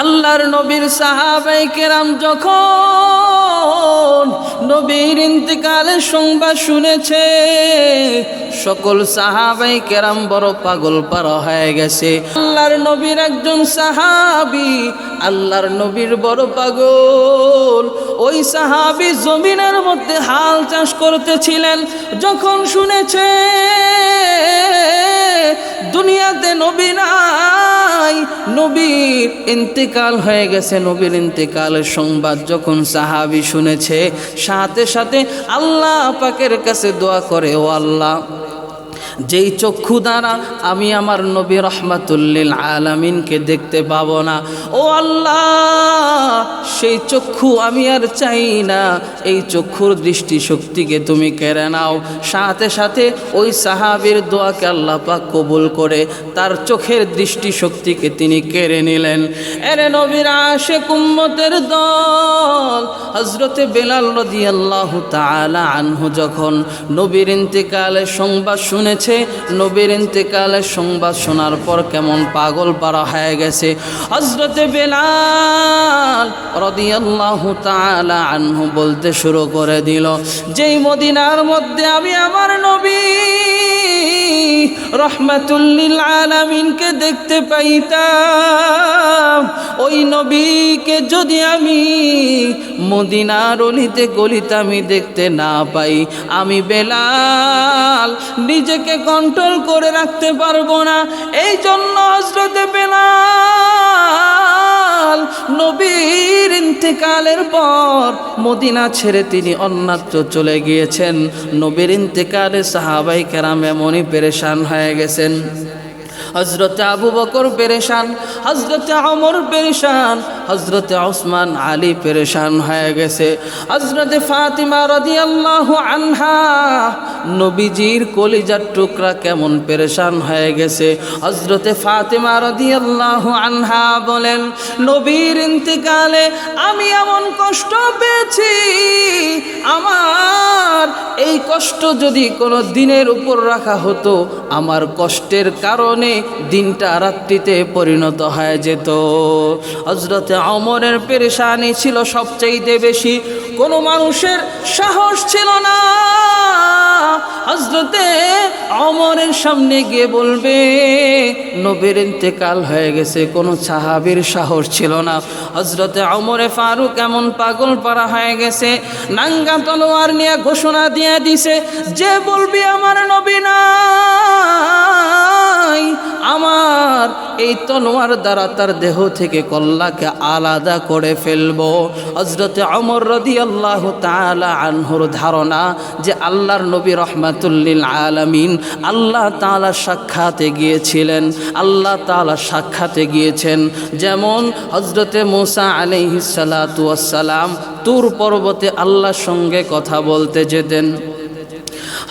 আল্লাহর নবীর সাহাবায়ে কেরাম যখন নবীর ইন্তেকালের সংবাদ শুনেছে, সকল সাহাবায়ে কেরাম বড় পাগল পারা হয়ে গেছে। আল্লাহর নবীর একজন সাহাবী আল্লাহর নবীর বড় পাগল। ওই সাহাবী জমিনের মধ্যে হাল চাষ করতেছিলেন, যখন শুনেছে দুনিয়াতে নবী নাই, নবীর ইন্তেকাল হয়ে গেছে, নবীর ইন্তেকালের সংবাদ যখন সাহাবী শুনেছে, সাথে সাথে আল্লাহ পাকের কাছে দোয়া করে, ও আল্লাহ, যেই চক্ষু দ্বারা আমি আমার নবী রহমাতুল্লিল আলামিনকে দেখতে পাবো না, ও আল্লাহ, সেই চক্ষু আমি আর চাই না, এই চক্ষুর দৃষ্টিশক্তিকে তুমি কেড়ে নাও। সাথে সাথে ওই সাহাবীর দোয়াকে আল্লাহ পাক কবুল করে তার চোখের দৃষ্টিশক্তিকে তিনি কেড়ে নিলেন। এরে নবীর আশিক উম্মতের দল হযরতে বেলাল রাদিয়াল্লাহু তাআলা আনহু যখন নবীর ইন্তেকালের সংবাদ শুনেছে, নবীর ইন্তেকালের সংবাদ শোনার পর কেমন পাগল পারা হয়ে গেছে। হযরতে বেলাল রাদিয়াল্লাহু তাআলা আনহু বলতে শুরু করে দিল, যেই মদিনার মধ্যে আমি আমার নবী রহমাতুল্লিল আলামিনকে দেখতে পাইতাম, ওই নবীকে যদি আমি মদিনার অলিতে গলিতে আমি দেখতে না পাই, আমি বেলাল নিজেকে কন্ট্রোল করে রাখতে পারবো না। এই জন্য হযরতে বেলাল নবীর ইন্তেকালের পর মদিনা ছেড়ে তিনি অন্যত্র চলে গিয়েছেন। নবীর ইন্তেকালে সাহাবায়ে কেরাম এমনই পেরেশান হয়ে গেছেন। হযরতে আবু বকর পেরেশান, হযরতে ওমর পেরেশান, হযরতে ওসমান আলী পেরেশান হয়ে গেছে। হযরতে ফাতিমা রাদিয়াল্লাহু আনহা নবীজির কলিজার টুকরা কেমন পেরেশান হয়ে গেছে। হযরতে ফাতিমা রাদিয়াল্লাহু আনহা বলেন, নবীর ইন্তেকালে আমি এমন কষ্ট পেয়েছি, আমার এই কষ্ট যদি কোনো দিনের উপর রাখা হতো, আমার কষ্টের কারণে দিনটা রাত্রিতে পরিণত হয়ে যেত। হযরতে ওমরের পেরেশানি ছিল সবচাইতে বেশি, কোনো মানুষের সাহস ছিল না হযরতে ওমরের সামনে গিয়ে বলবে নবীর ইন্তেকাল হয়ে গেছে, কোনো সাহাবীর সাহস ছিল না। হযরতে ওমরে ফারুক এমন পাগল পারা হয়ে গেছে, নাঙ্গা তলোয়ার নিয়ে ঘোষণা দিয়ে দিছে, যে বলবি আমার নবী নাই, আমার এই তলোয়ার দ্বারা তার দেহ থেকে কল্লাকে আলাদা করে ফেলবো। হযরতে ওমর রাদিয়াল্লাহু তাআলা আনহুর ধারণা যে আল্লাহর নবী রহমাতুল্লিল আলামিন আল্লাহ তাআলা সাক্ষাতে গিয়েছিলেন, আল্লাহ তাআলা সাক্ষাতে গিয়েছেন। যেমন হযরতে মুসা আলাইহিস সালাতু ওয়াস সালাম তুর পর্বতে আল্লাহর সঙ্গে কথা বলতে যেতেন,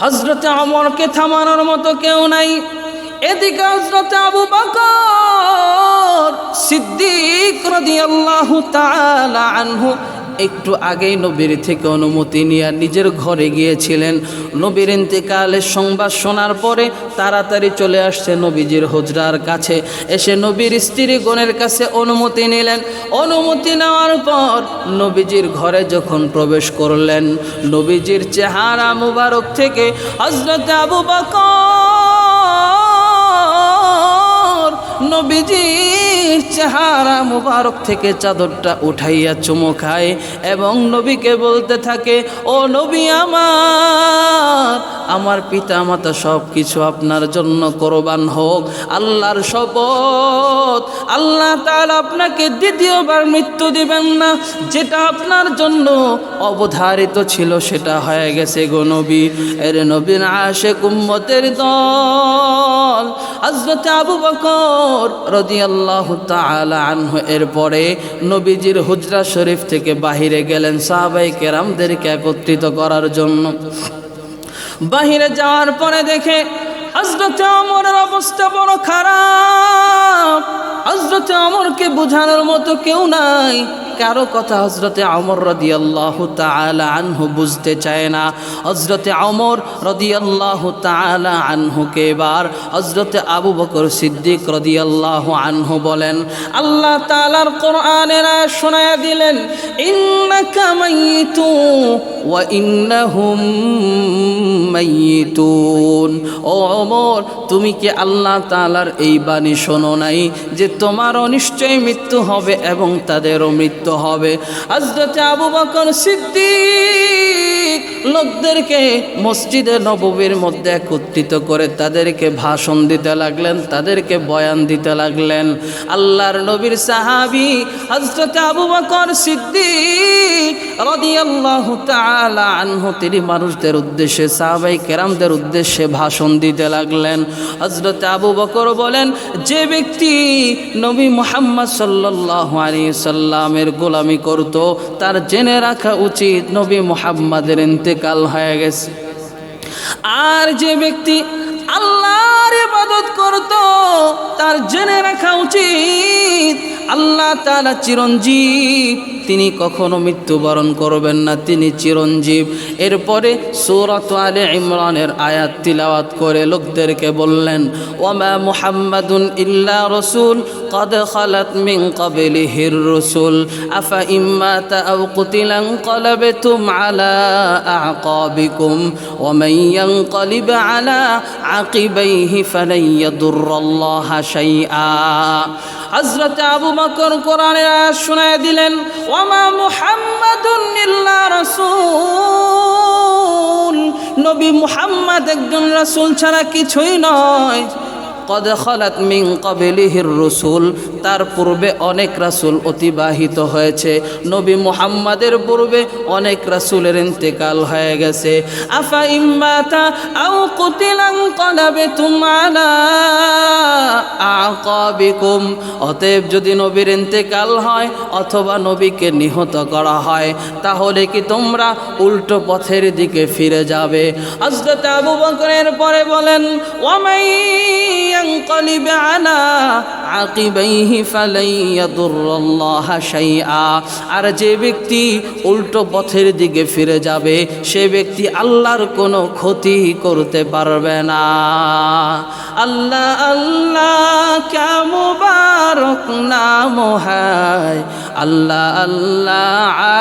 হযরতে ওমরকে থামানোর মতো কেউ নাই। এদিকে হযরতে আবু বকর সিদ্দিক রাদিয়াল্লাহু তাআলা আনহু একটু আগেই নবীর থেকে অনুমতি নিয়ে নিজের ঘরে গিয়েছিলেন। নবীর ইন্তেকালের সংবাদ শোনার পরে তাড়াতাড়ি চলে আসছে নবীজির হুজরার কাছে, এসে নবীর স্ত্রীগণের কাছে অনুমতি নিলেন। অনুমতি নেওয়ার পর নবীজির ঘরে যখন প্রবেশ করলেন, নবীজির চেহারা মুবারক থেকে হযরতে আবু বকর নবীজির চেহারা মুবারক থেকে চাদরটা উঠাইয়া চুমু খায় এবং নবীকে বলতে থাকে, ও নবী আমার পিতা মাতা সব কিছু আপনার জন্য কোরবান হোক, আল্লাহর শপথ, আল্লাহ তাআলা আপনাকে দ্বিতীয়বার মৃত্যু দিবেন না, যেটা আপনার জন্য অবধারিত ছিল সেটা হয়ে গেছে গো নবী। এর নবীর আশিক উম্মতের দল হযরতে আবু বকর রাদিয়াল্লাহু তাআলা আনহু এরপরে নবীজির হুজরা শরীফ থেকে বাহিরে গেলেন সাহাবায়ে কেরামদেরকে একত্রিত করার জন্য। বাহিরে যাওয়ার পরে দেখে হযরতে ওমরের অবস্থা বড় খারাপ। হযরতে ওমরকে বোঝানোর মতো কেউ নাই, কারো কথা হযরতে ওমর রাদিয়াল্লাহু তাআলা আনহু বুঝতে চায় না। হযরতে ওমর রাদিয়াল্লাহু তাআলা আনহুকে এবার হযরতে আবু বকর সিদ্দিক রাদিয়াল্লাহু আনহু বলেন, আল্লাহ তাআলার কোরআনের আয়াত শোনায়া দিলেন, ইন্নাকা মাইয়িতু ওয়া ইন্নাহুম মাইয়িতুন। ও ওমর, তুমি কি আল্লাহ তাআলার এই বাণী শোনো নাই যে তোমারও নিশ্চয়ই মৃত্যু হবে এবং তাদেরও মৃত্যু হবে? হযরত আবু বকর সিদ্দিক লোকদেরকে মসজিদে নববীর মধ্যে একত্রিত করে তাদেরকে ভাষণ দিতে লাগলেন, তাদেরকে বয়ান দিতে লাগলেন। আল্লাহর নবীর সাহাবী হযরত আবু বকর সিদ্দিক রাদিয়াল্লাহু তাআলা আনহু তিনি মানুষদের উদ্দেশ্যে, সাহাবায়ে কেরামদের উদ্দেশ্যে ভাষণ দিতে লাগলেন। হযরত আবু বকর বলেন, যে ব্যক্তি নবী মুহাম্মদ সাল্লাল্লাহু আলাইহি সাল্লামের গোলামি করত তার জেনে রাখা উচিত নবী মুহাম্মাদের ইন্তেকাল হয়ে গেছে। আর যে ব্যক্তি আল্লাহর ইবাদত করত তার জেনে রাখা উচিত আল্লাহ তাআলা চিরঞ্জীব, তিনি কখনো মৃত্যুবরণ করবেন না, তিনি চিরঞ্জীব। এরপরে সূরাত আলে ইমরানের আয়াত তিলাওয়াত করে লোকদেরকে বললেন, ওয়ামা মুহাম্মাদুন ইল্লা রাসূল قد خلت من قبله الرسل أفإن مات أو قتل انقلبتم على أعقابكم ومن ينقلب على عقبيه فلن يضر الله شيئا। হযরত আবু বকর কোরআনের আয়াত শোনায় দিলেন, ওয়ামা মুহাম্মাদুন ইল্লা রাসূল, নবী মুহাম্মদ একজন রাসূল ছাড়া কিছুই নয়। কদ খালাত মিন ক্বাবলিহির রাসূল, তার পূর্বে অনেক রাসূল অতিবাহিত হয়েছে, নবী মুহাম্মাদের পূর্বে অনেক রাসূলের ইন্তেকাল হয়ে গেছে। আফা ইম্মাতা আও কুতিলা ইনকালাবতুম আলা আকাবিকুম, অতএব যদি নবীর ইন্তেকাল হয় অথবা নবীকে নিহত করা হয় তাহলে কি তোমরা উল্টো পথের দিকে ফিরে যাবে? হযরত আবু বকরের পরে বলেন, ওয়ামাই ينقلب على عقبيه فلن يضر الله شيئا, আর যে ব্যক্তি উল্টো পথের দিকে ফিরে যাবে সে ব্যক্তি আল্লাহর কোনো ক্ষতি করতে পারবে না। আল্লাহ আল্লাহ কা মুবারক নাম হায়, আল্লাহ আল্লাহ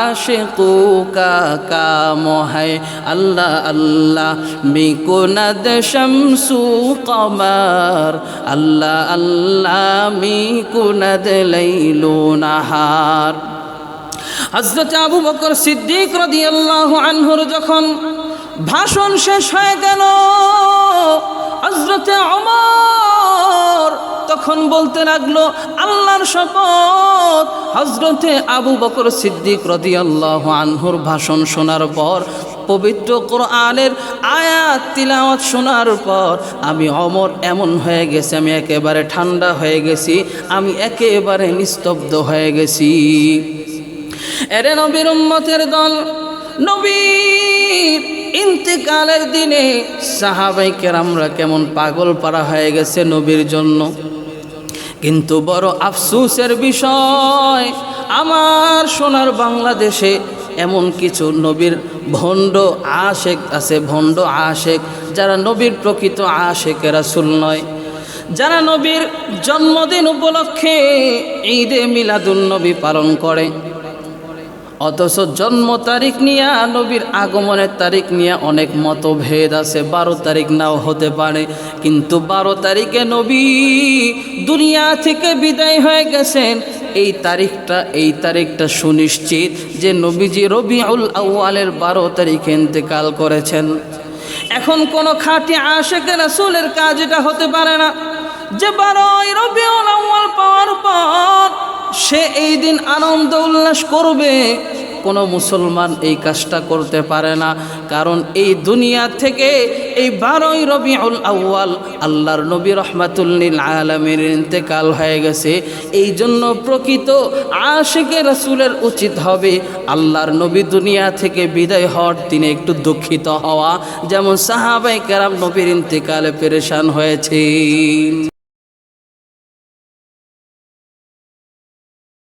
আশিকু কা কাম হায়, আল্লাহ আল্লাহ মিকুনাদ শামসু কমার, আল্লাহ আল্লাহ মিকুনাদ লাইলু নাহার। হযরত আবু বকর সিদ্দিক রাদিয়াল্লাহু আনহুর যখন ভাষণ শেষ হয়ে গেল, হযরত ওমর তখন বলতে লাগলো, আল্লাহর শপথ, হযরতে আবু বকর সিদ্দিক রাদিয়াল্লাহু আনহুর ভাষণ শোনার পর, পবিত্র কোরআনের আয়াত তিলাওয়াত শোনার পর আমি ওমর এমন হয়ে গেছে, আমি একেবারে ঠান্ডা হয়ে গেছি, আমি একেবারে নিস্তব্ধ হয়ে গেছি। এরে নবীর উম্মতের দল, নবীর ইন্তেকালের দিনে সাহাবায়ে কেরামরা কেমন পাগল পারা হয়ে গেছে নবীর জন্য। কিন্তু বড় আফসোসের বিষয়, আমার সোনার বাংলাদেশে এমন কিছু নবীর ভণ্ড আশেক আছে, ভণ্ড আশেক, যারা নবীর প্রকৃত আশেকে রাসূল নয়, যারা নবীর জন্মদিন উপলক্ষে ঈদে মিলাদুন নবী পালন করে, অথচ জন্ম তারিখ নিয়ে, নবীর আগমনের তারিখ নিয়ে অনেক মতভেদ আছে। 12 তারিখ নাও হতে পারে, কিন্তু 12 তারিখে নবী দুনিয়া থেকে বিদায় হয়ে গেছেন। এই তারিখটা সুনিশ্চিত যে নবীজি রবিউল আউয়ালের 12 তারিখে ইন্তেকাল করেছেন। এখন কোন খাঁটি আশিকে রাসূলের কাজ এটা হতে পারে না যে 12 রবিউল আউয়াল পাওয়ার পর সে এই দিন আনন্দ উল্লাস করবে। কোনো মুসলমান এই কাজটা করতে পারে না, কারণ এই দুনিয়া থেকে এই 12 রবিউল আউয়াল আল্লাহর নবী রাহমাতুল লিল আলামিন ইন্তেকাল হয়ে গেছে। এই জন্য প্রকৃত আশিকে রাসূলের উচিত হবে আল্লাহর নবী দুনিয়া থেকে বিদায় হওয়ার দিনে একটু দুঃখিত হওয়া, যেমন সাহাবায়ে কেরাম নবীর ইন্তেকালে পেরেশান হয়েছে।